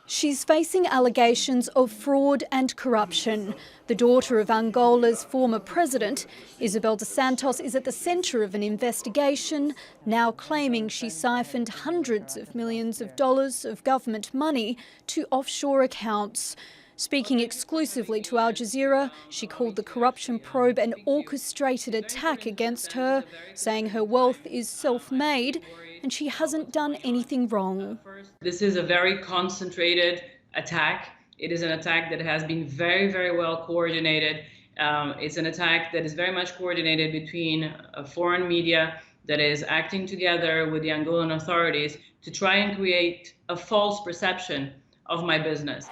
She's facing allegations of fraud and corruption. The daughter of Angola's former president, Isabel dos Santos, is at the centre of an investigation, now claiming she siphoned hundreds of millions of dollars of government money to offshore accounts. Speaking exclusively to Al Jazeera, she called the corruption probe an orchestrated attack against her, saying her wealth is self-made and she hasn't done anything wrong. This is a very concentrated attack. It is an attack that has been very, very well coordinated. It's an attack that is very much coordinated between foreign media that is acting together with the Angolan authorities to try and create a false perception of my business.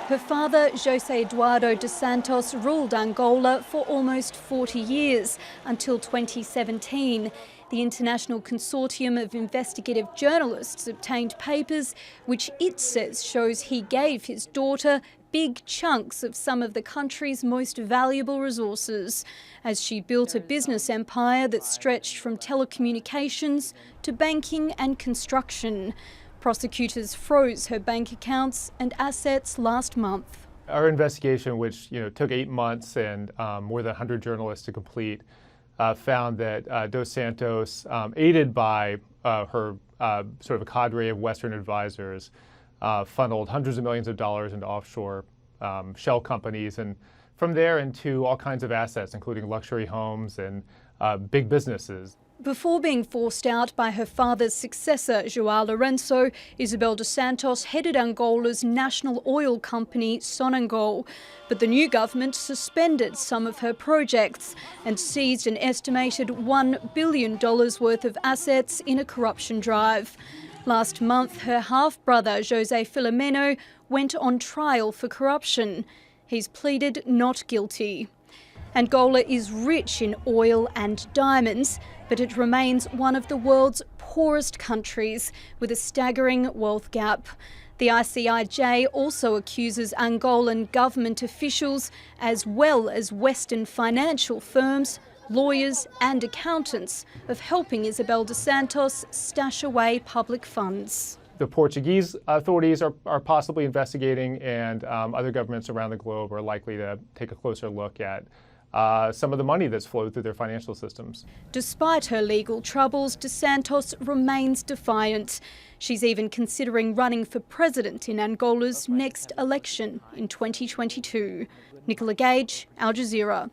Her father, José Eduardo dos Santos, ruled Angola for almost 40 years, until 2017. The International Consortium of Investigative Journalists obtained papers which it says shows he gave his daughter big chunks of some of the country's most valuable resources, as she built a business empire that stretched from telecommunications to banking and construction. Prosecutors froze her bank accounts and assets last month. Our investigation, which took 8 months and more than 100 journalists to complete, found that Dos Santos, aided by her sort of a cadre of Western advisors, funneled hundreds of millions of dollars into offshore shell companies, and from there into all kinds of assets, including luxury homes and big businesses. Before being forced out by her father's successor, João Lourenço, Isabel dos Santos headed Angola's national oil company, Sonangol. But the new government suspended some of her projects and seized an estimated $1 billion worth of assets in a corruption drive. Last month, her half-brother, José Filomeno, went on trial for corruption. He's pleaded not guilty. Angola is rich in oil and diamonds, but it remains one of the world's poorest countries, with a staggering wealth gap. The ICIJ also accuses Angolan government officials, as well as Western financial firms, lawyers and accountants, of helping Isabel dos Santos stash away public funds. The Portuguese authorities are possibly investigating, and other governments around the globe are likely to take a closer look at some of the money that's flowed through their financial systems. Despite her legal troubles, dos Santos remains defiant. She's even considering running for president in Angola's next election in 2022. Nicola, Gage, Al Jazeera.